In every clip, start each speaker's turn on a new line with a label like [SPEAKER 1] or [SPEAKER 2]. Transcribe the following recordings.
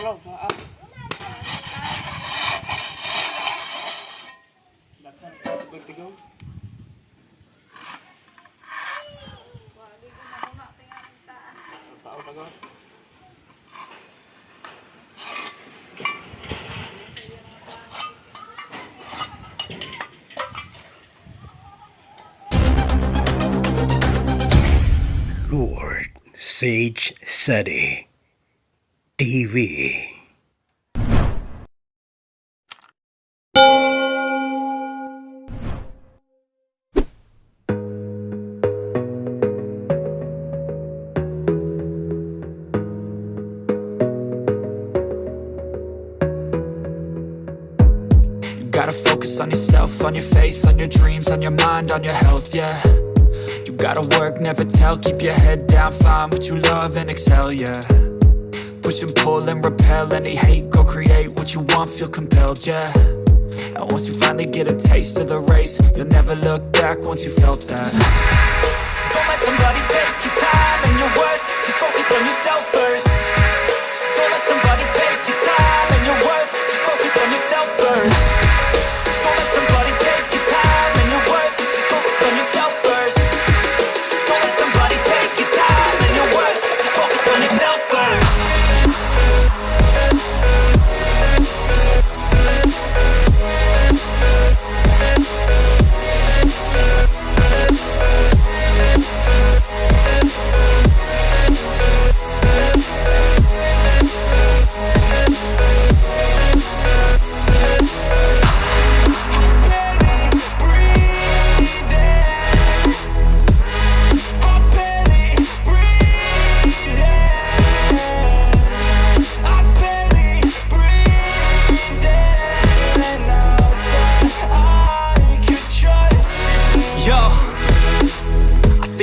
[SPEAKER 1] Hello, maaf. Dapat bertiga. Tahu tahu.
[SPEAKER 2] LordSage Sadi TV.
[SPEAKER 3] Gotta focus on yourself, on your faith, on your dreams, on your mind, on your health, yeah. You gotta work, never tell, keep your head down, find what you love and excel, yeah. Push and pull and repel any hate, go create what you want, feel compelled, yeah. And once you finally get a taste of the race, you'll never look back once you felt that. Don't let somebody take your time and your worth, just focus on yourself first. Don't let somebody take your time and your worth, just focus on yourself first. Don't let somebody take your time and your worth, just focus on yourself first. Don't let somebody take your time and your worth, just focus on yourself first.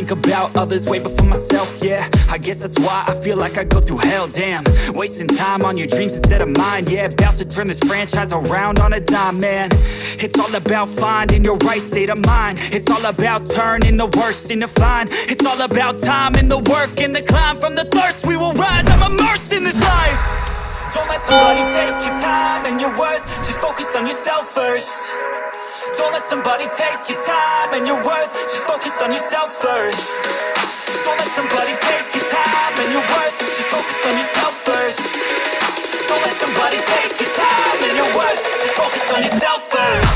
[SPEAKER 3] About others way before myself, yeah. I guess that's why I feel like I go through hell, damn. Wasting time on your dreams instead of mine, yeah. About to turn this franchise around on a dime, man. It's all about finding your right state of mind. It's all about turning the worst into fine. It's all about time and the work and the climb. From the thirst we will rise, I'm immersed in this life. Don't let somebody take your time and your worth, just focus on yourself first. Don't let somebody take your time and your worth, just focus on yourself first. Don't let somebody take your time and your worth, just focus on yourself first. Don't let somebody take your time and your worth, just focus on yourself first.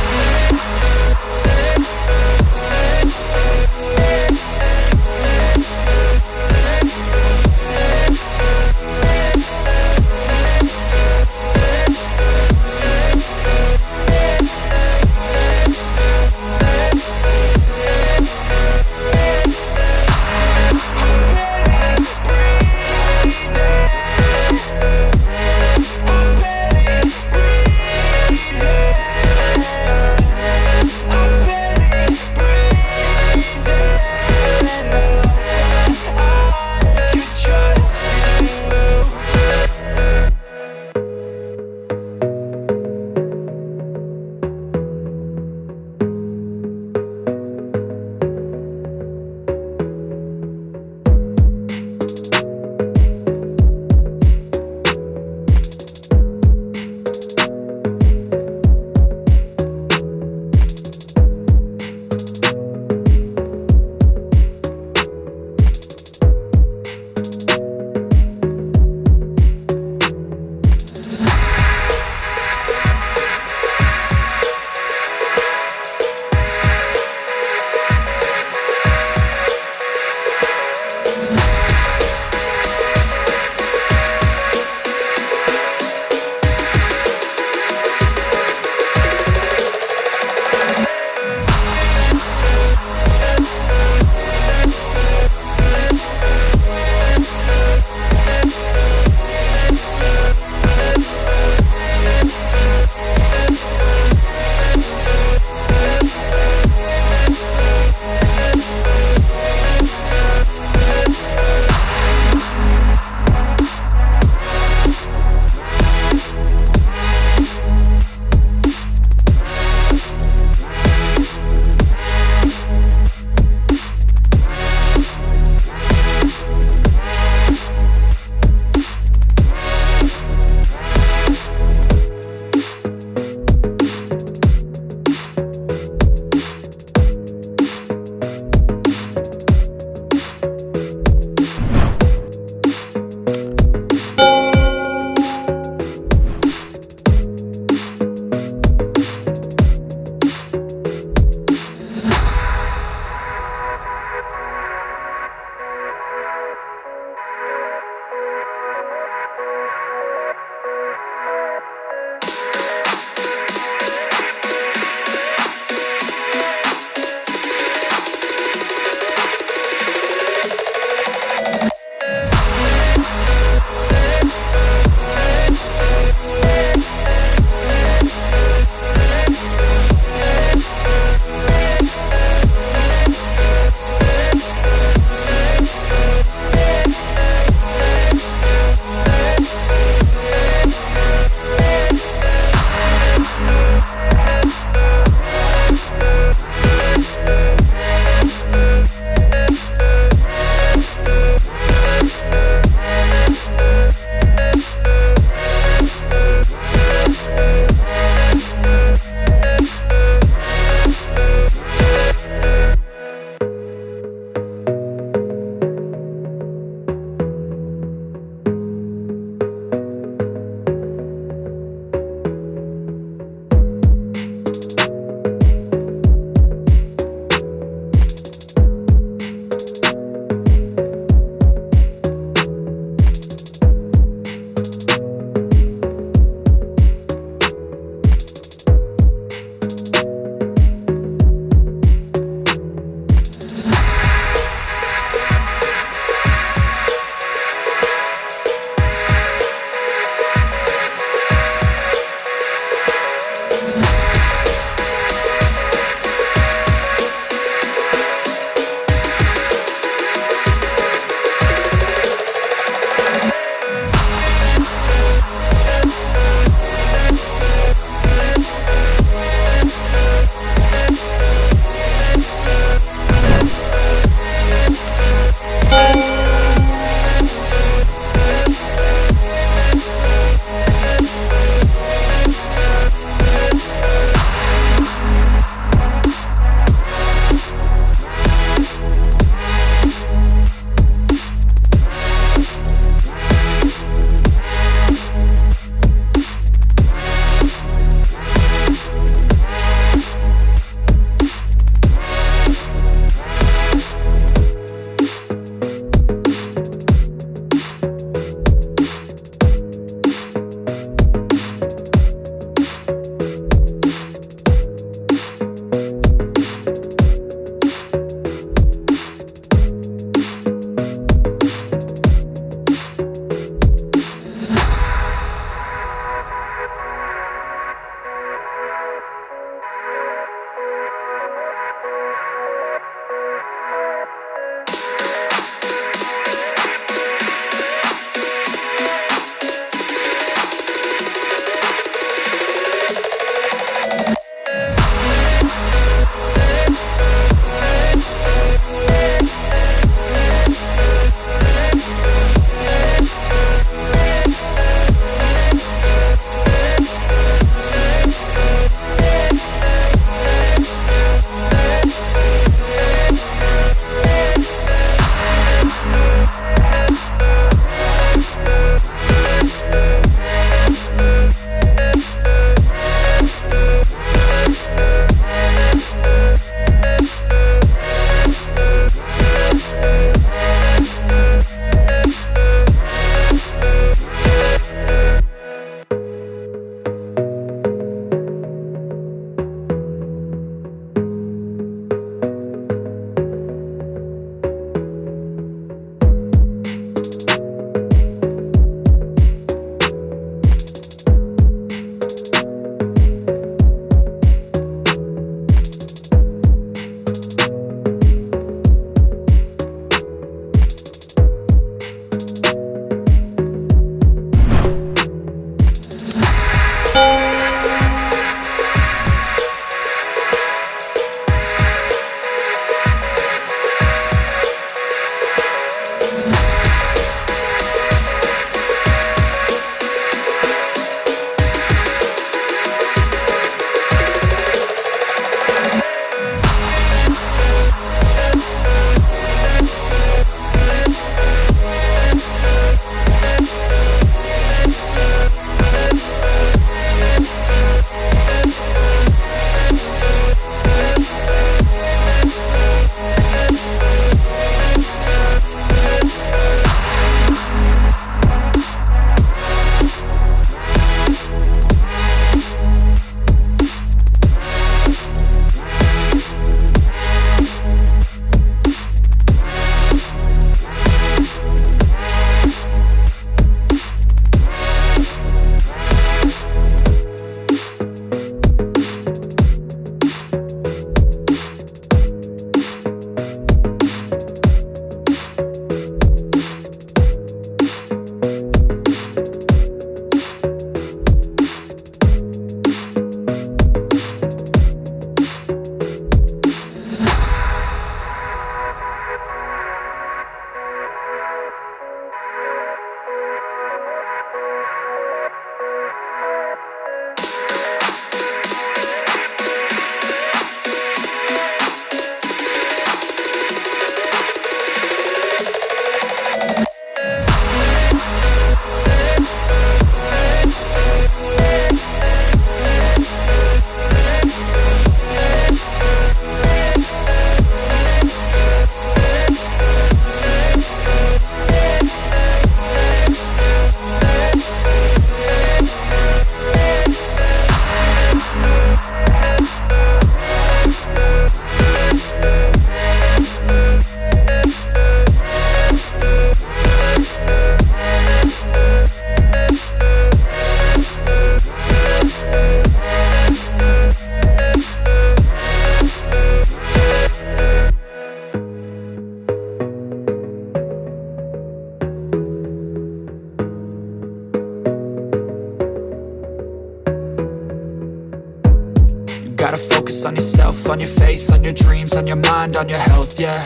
[SPEAKER 3] focus on yourself, on your faith, on your dreams, on your mind, on your health, yeah.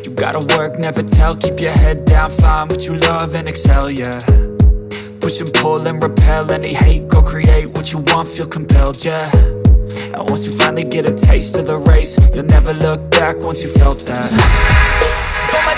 [SPEAKER 3] You gotta work, never tell, keep your head down, find what you love and excel, yeah. Push and pull and repel any hate, go create what you want, feel compelled, yeah. And once you finally get a taste of the race, you'll never look back once you felt that. Don't let